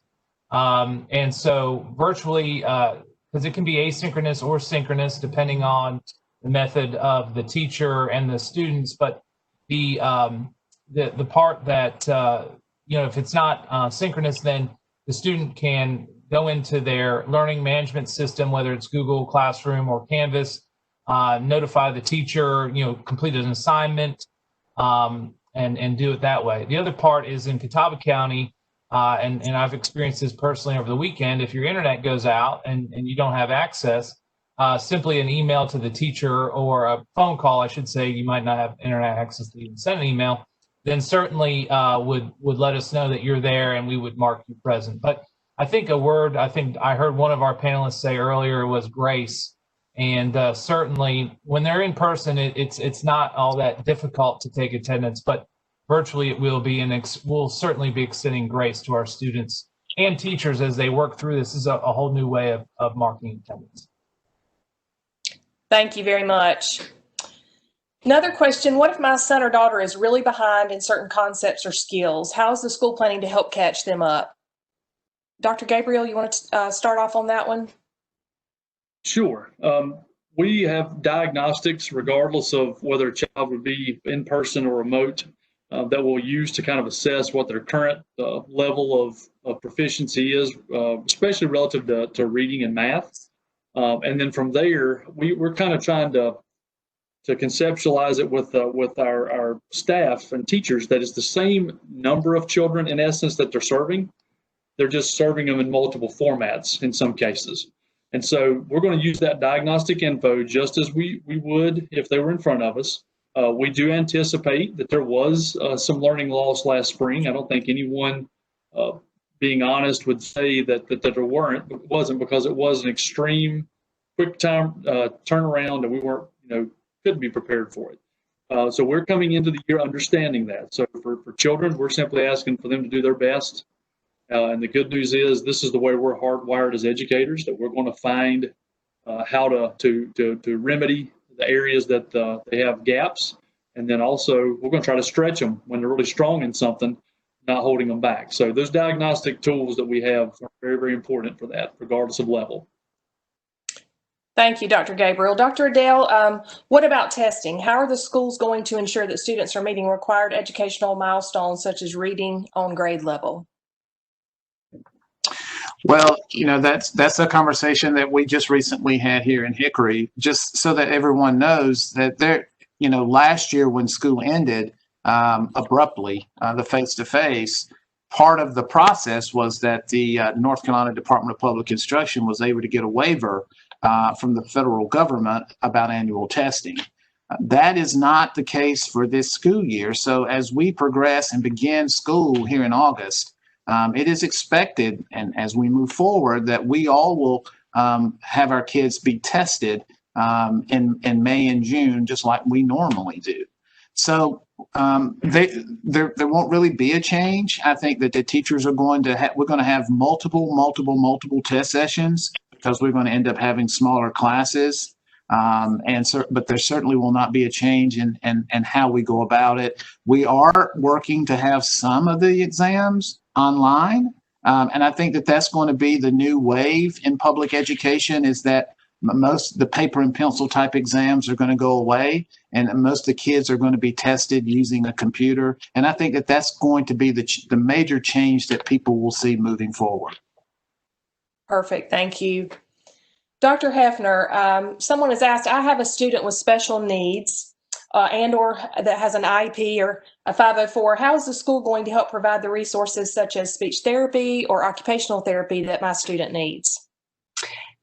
And so virtually, because it can be asynchronous or synchronous depending on the method of the teacher and the students, but the part that if it's not synchronous, then the student can go into their learning management system, whether it's Google Classroom or Canvas, notify the teacher, complete an assignment, and do it that way. The other part is in Catawba County, and I've experienced this personally over the weekend. If your internet goes out and you don't have access, simply an email to the teacher or a phone call, I should say, you might not have internet access to even send an email, then certainly would let us know that you're there and we would mark you present. But I think I heard one of our panelists say earlier was grace. And certainly when they're in person, it's not all that difficult to take attendance, but virtually it will be, and we'll certainly be extending grace to our students and teachers as they work through this. This is a whole new way of marking attendance. Thank you very much. Another question, what if my son or daughter is really behind in certain concepts or skills? How is the school planning to help catch them up? Dr. Gabriel, you want to start off on that one? Sure. We have diagnostics, regardless of whether a child would be in person or remote, that we'll use to kind of assess what their current level of proficiency is, especially relative to reading and math. And then from there, we're kind of trying to conceptualize it with our staff and teachers that it's the same number of children in essence that they're serving. They're just serving them in multiple formats in some cases. And so we're going to use that diagnostic info just as we would if they were in front of us. We do anticipate that there was some learning loss last spring. I don't think anyone, being honest, would say that there wasn't, because it was an extreme quick time turnaround and we weren't, couldn't be prepared for it. So we're coming into the year understanding that. So for children, we're simply asking for them to do their best. And the good news is this is the way we're hardwired as educators, that we're going to find how to remedy the areas that they have gaps. And then also we're going to try to stretch them when they're really strong in something, not holding them back. So those diagnostic tools that we have are very, very important for that, regardless of level. Thank you, Dr. Gabriel. Dr. Adell, what about testing? How are the schools going to ensure that students are meeting required educational milestones such as reading on grade level? Well, that's a conversation that we just recently had here in Hickory, just so that everyone knows that last year when school ended abruptly, the face-to-face, part of the process was that the North Carolina Department of Public Instruction was able to get a waiver from the federal government about annual testing. That is not the case for this school year. So as we progress and begin school here in August, it is expected, and as we move forward, that we all will have our kids be tested in May and June, just like we normally do. So there won't really be a change. I think that the teachers are we're going to have multiple test sessions because we're going to end up having smaller classes. But there certainly will not be a change in how we go about it. We are working to have some of the exams online. And I think that that's going to be the new wave in public education, is that most the paper and pencil type exams are going to go away, and most of the kids are going to be tested using a computer. And I think that that's going to be the major change that people will see moving forward. Perfect. Thank you. Dr. Heffner, someone has asked, I have a student with special needs and or that has an IEP or a 504. How is the school going to help provide the resources such as speech therapy or occupational therapy that my student needs?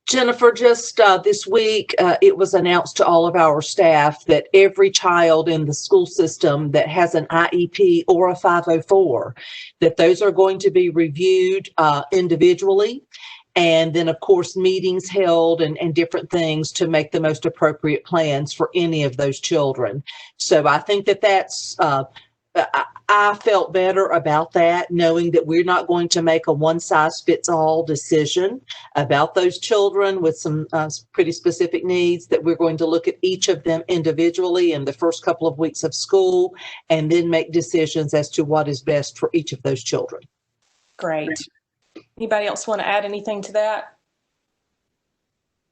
Jennifer, just this week, it was announced to all of our staff that every child in the school system that has an IEP or a 504, that those are going to be reviewed individually. And then, of course, meetings held and different things to make the most appropriate plans for any of those children. So I think that's, I felt better about that, knowing that we're not going to make a one-size-fits-all decision about those children with some pretty specific needs, that we're going to look at each of them individually in the first couple of weeks of school and then make decisions as to what is best for each of those children. Great. Anybody else want to add anything to that?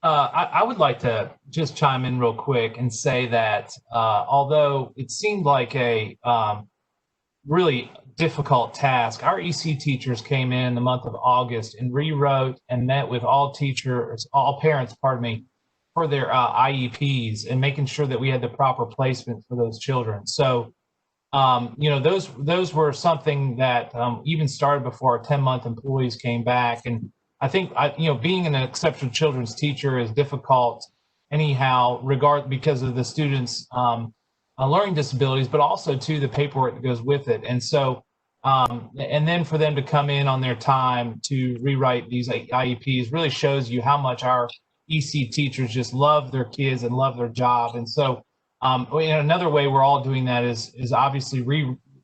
I would like to just chime in real quick and say that although it seemed like a really difficult task, our EC teachers came in the month of August and rewrote and met with all parents, for for their IEPs and making sure that we had the proper placement for those children. So, you know, those were something that even started before our 10-month employees came back. And I think, you know, being an exceptional children's teacher is difficult anyhow, because of the students' learning disabilities, but also too the paperwork that goes with it. And so, and then for them to come in on their time to rewrite these IEPs really shows you how much our EC teachers just love their kids and love their job. And so, another way we're all doing that is obviously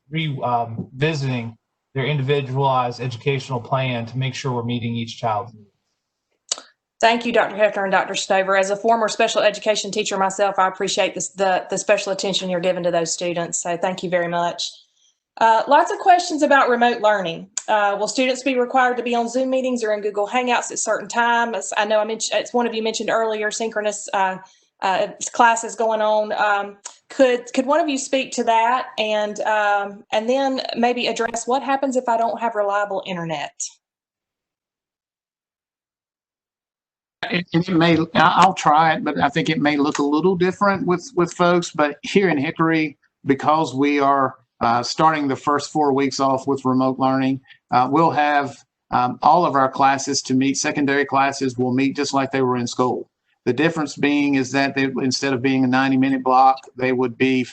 revisiting their individualized educational plan to make sure we're meeting each child's needs. Thank you, Dr. Heffner and Dr. Stover. As a former special education teacher myself, I appreciate the special attention you're giving to those students. So thank you very much. Lots of questions about remote learning. Will students be required to be on Zoom meetings or in Google Hangouts at certain times? I know it's one of you mentioned earlier, synchronous classes going on. Could one of you speak to that and then maybe address what happens if I don't have reliable internet? I'll try it, but I think it may look a little different with folks. But here in Hickory, because we are starting the first 4 weeks off with remote learning, we'll have all of our classes to meet. Secondary classes will meet just like they were in school. The difference being is that instead of being a 90-minute block, they would be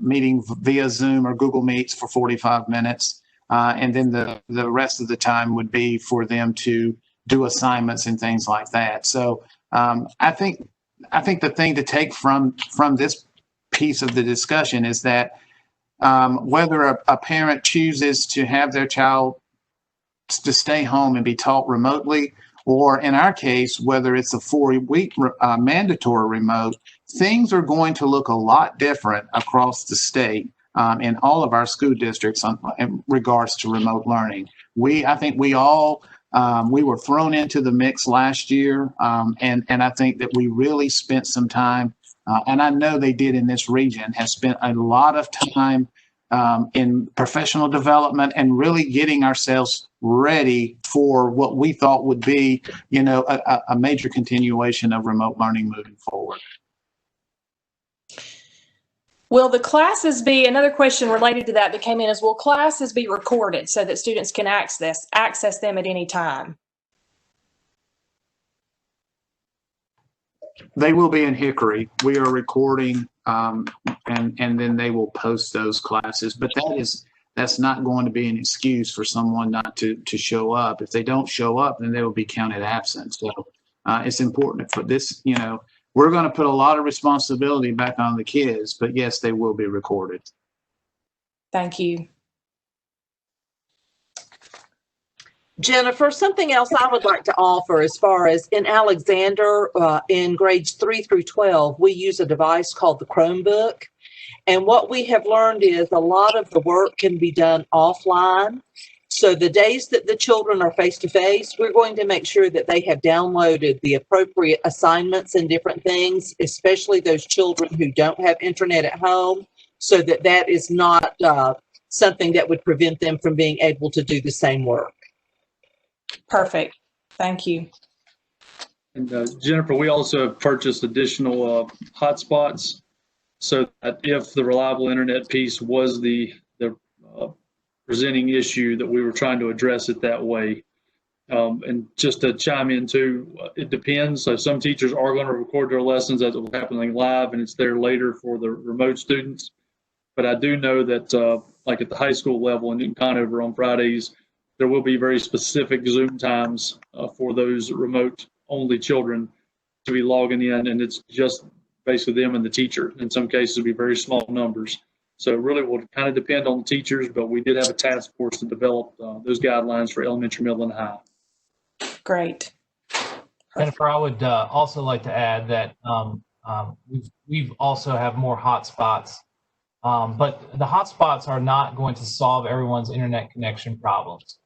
meeting via Zoom or Google Meets for 45 minutes. And then the rest of the time would be for them to do assignments and things like that. So I think the thing to take from this piece of the discussion is that whether a parent chooses to have their child to stay home and be taught remotely, or in our case, whether it's a 4-week mandatory remote, things are going to look a lot different across the state in all of our school districts in regards to remote learning. I think we were thrown into the mix last year, and I think that we really spent some time, and I know they did in this region, have spent a lot of time in professional development and really getting ourselves ready for what we thought would be, you know, a major continuation of remote learning moving forward. Will the classes be, another question related to that came in is, will classes be recorded so that students can access them at any time? They will be in Hickory. We are recording, and then they will post those classes. But that's not going to be an excuse for someone not to show up. If they don't show up, then they will be counted absent. So it's important for this, you know, we're going to put a lot of responsibility back on the kids, but yes, they will be recorded. Thank you. Jennifer, something else I would like to offer as far as in Alexander, in grades 3 through 12, we use a device called the Chromebook. And what we have learned is a lot of the work can be done offline. So the days that the children are face-to-face, we're going to make sure that they have downloaded the appropriate assignments and different things, especially those children who don't have internet at home, so that is not something that would prevent them from being able to do the same work. Perfect. Thank you. And Jennifer, we also have purchased additional hotspots so that if the reliable internet piece was the presenting issue, that we were trying to address it that way. And just to chime in too, it depends. So some teachers are going to record their lessons as it was happening live, and it's there later for the remote students. But I do know that like at the high school level in Newton-Conover on Fridays, there will be very specific Zoom times for those remote only children to be logging in, and it's just basically them and the teacher. In some cases, it'll be very small numbers. So it really will kind of depend on the teachers, but we did have a task force to develop those guidelines for elementary, middle, and high. Great. Jennifer, I would also like to add that we've also have more hotspots, but the hotspots are not going to solve everyone's internet connection problems.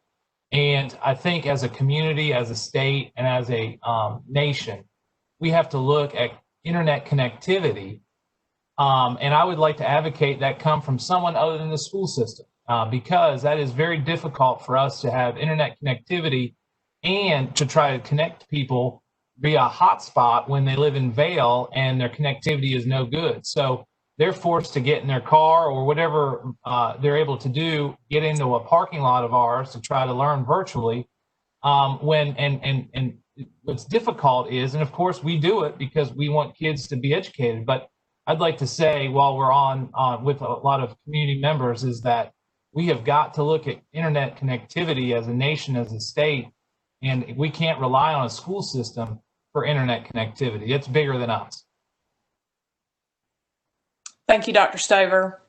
And I think as a community, as a state, and as a nation, we have to look at internet connectivity. And I would like to advocate that come from someone other than the school system, because that is very difficult for us to have internet connectivity and to try to connect people be a hotspot when they live in Vail and their connectivity is no good. So they're forced to get in their car or whatever they're able to do, get into a parking lot of ours to try to learn virtually. And what's difficult is, and of course we do it because we want kids to be educated, but I'd like to say while we're on with a lot of community members is that we have got to look at internet connectivity as a nation, as a state, and we can't rely on a school system for internet connectivity. It's bigger than us. Thank you, Dr. Stover.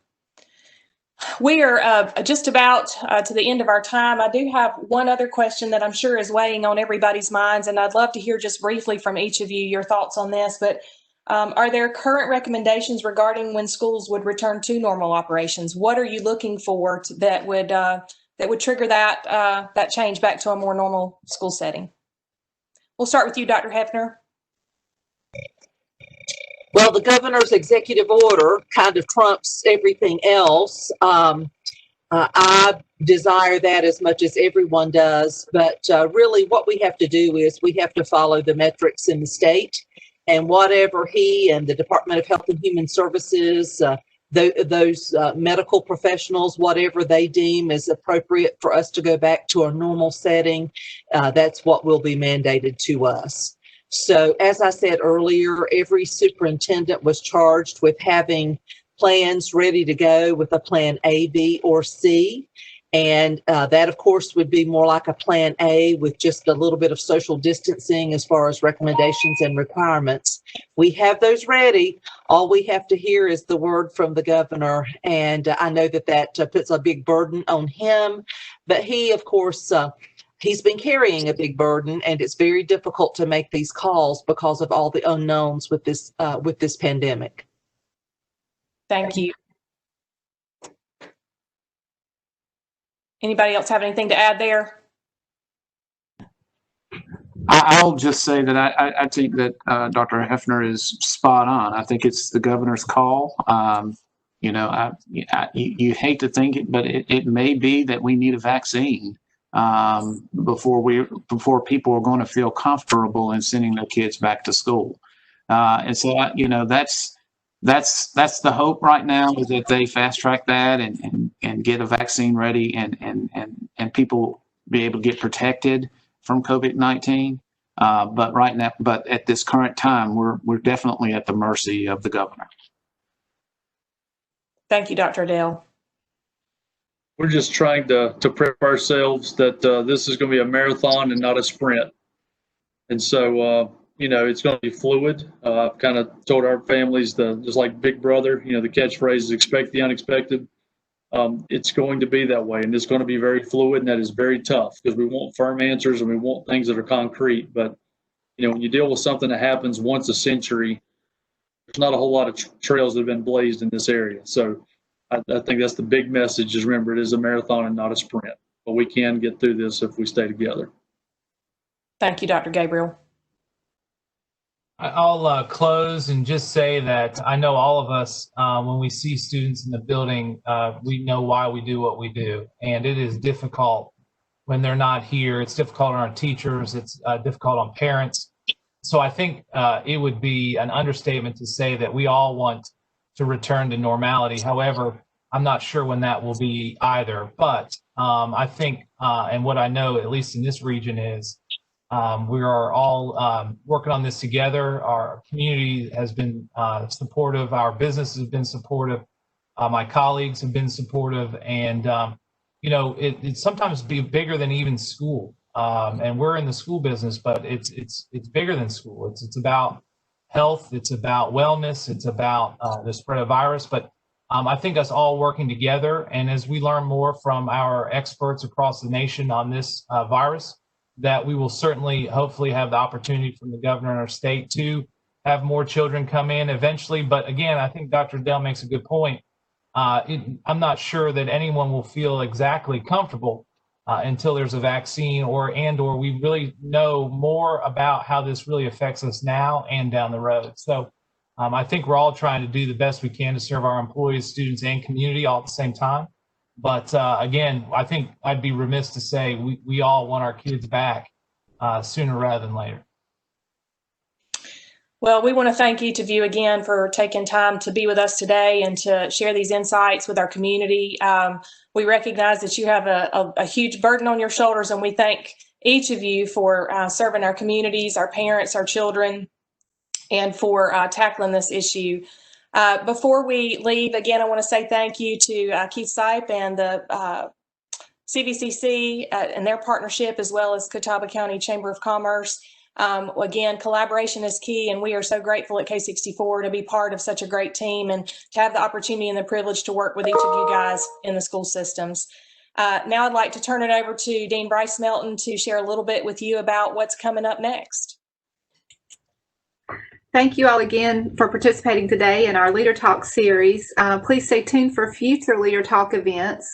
We are just about to the end of our time. I do have one other question that I'm sure is weighing on everybody's minds, and I'd love to hear just briefly from each of you your thoughts on this. But are there current recommendations regarding when schools would return to normal operations? What are you looking for that would trigger that change back to a more normal school setting? We'll start with you, Dr. Heffner. Well, the governor's executive order kind of trumps everything else. I desire that as much as everyone does, but really what we have to do is we have to follow the metrics in the state, and whatever he and the Department of Health and Human Services, those medical professionals, whatever they deem is appropriate for us to go back to a normal setting, that's what will be mandated to us. So as I said earlier, every superintendent was charged with having plans ready to go with a plan A, B, or C. And that, of course, would be more like a plan A with just a little bit of social distancing as far as recommendations and requirements. We have those ready. All we have to hear is the word from the governor. And I know that puts a big burden on him. But he, of course, he's been carrying a big burden, and it's very difficult to make these calls because of all the unknowns with this pandemic. Thank you. Anybody else have anything to add there? I'll just say that I think that Dr. Hefner is spot on. I think it's the governor's call. You know, you hate to think it, but it may be that we need a vaccine before people are going to feel comfortable in sending their kids back to school. And so, you know, that's the hope right now, is that they fast track that and get a vaccine ready and people be able to get protected from COVID-19. But at this current time, we're definitely at the mercy of the governor. Thank you, Dr. Adell. We're just trying to prep ourselves that this is going to be a marathon and not a sprint. And so, you know, it's going to be fluid. I've kind of told our families, just like Big Brother, you know, the catchphrase is expect the unexpected. It's going to be that way, and it's going to be very fluid, and that is very tough because we want firm answers and we want things that are concrete. But, you know, when you deal with something that happens once a century, there's not a whole lot of trails that have been blazed in this area. So I think that's the big message, is remember, it is a marathon and not a sprint. But we can get through this if we stay together. Thank you, Dr. Gabriel. I'll close and just say that I know all of us, when we see students in the building, we know why we do what we do. And it is difficult when they're not here. It's difficult on our teachers. It's difficult on parents. So I think it would be an understatement to say that we all want to return to normality. However, I'm not sure when that will be either. But I think, and what I know, at least in this region, is we are all working on this together. Our community has been supportive. Our business has been supportive. My colleagues have been supportive. And, you know, it sometimes be bigger than even school. And we're in the school business, but it's bigger than school. It's about health. It's about wellness. It's about the spread of virus. But I think us all working together. And as we learn more from our experts across the nation on this virus, that we will certainly, hopefully, have the opportunity from the governor and our state to have more children come in eventually. But again, I think Dr. Adell makes a good point. I'm not sure that anyone will feel exactly comfortable until there's a vaccine or we really know more about how this really affects us now and down the road. So I think we're all trying to do the best we can to serve our employees, students, and community all at the same time. But again, I think I'd be remiss to say we all want our kids back sooner rather than later. Well, we want to thank each of you again for taking time to be with us today and to share these insights with our community. We recognize that you have a huge burden on your shoulders, and we thank each of you for serving our communities, our parents, our children, and for tackling this issue. Before we leave, again, I want to say thank you to Keith Sipe and the CVCC and their partnership, as well as Catawba County Chamber of Commerce. Again, collaboration is key, and we are so grateful at K64 to be part of such a great team and to have the opportunity and the privilege to work with each of you guys in the school systems. Now I'd like to turn it over to Dean Bryce Melton to share a little bit with you about what's coming up next. Thank you all again for participating today in our Leader Talk series. Please stay tuned for future Leader Talk events.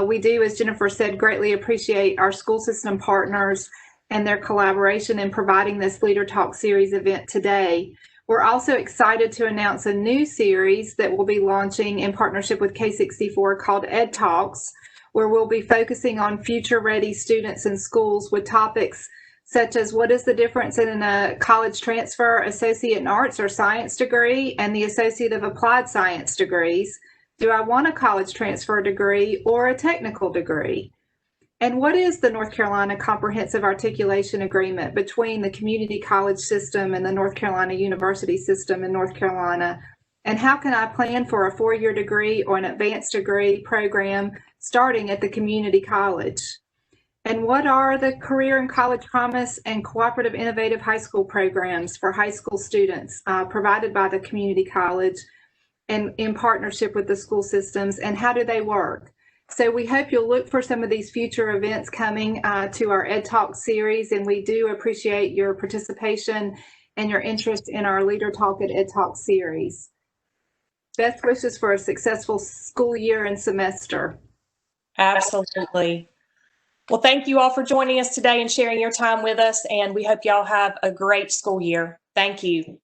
We do, as Jennifer said, greatly appreciate our school system partners and their collaboration in providing this Leader Talk series event today. We're also excited to announce a new series that we'll be launching in partnership with K64 called Ed Talks, where we'll be focusing on future-ready students in schools with topics such as what is the difference in a college transfer, associate in arts or science degree, and the associate of applied science degrees. Do I want a college transfer degree or a technical degree? And what is the North Carolina Comprehensive Articulation Agreement between the community college system and the North Carolina University system in North Carolina? And how can I plan for a four-year degree or an advanced degree program starting at the community college? And what are the Career and College Promise and Cooperative Innovative High School programs for high school students provided by the community college and in partnership with the school systems, and how do they work? So we hope you'll look for some of these future events coming to our Ed Talk series, and we do appreciate your participation and your interest in our Leader Talk at Ed Talk series. Best wishes for a successful school year and semester. Absolutely. Well, thank you all for joining us today and sharing your time with us, and we hope y'all have a great school year. Thank you.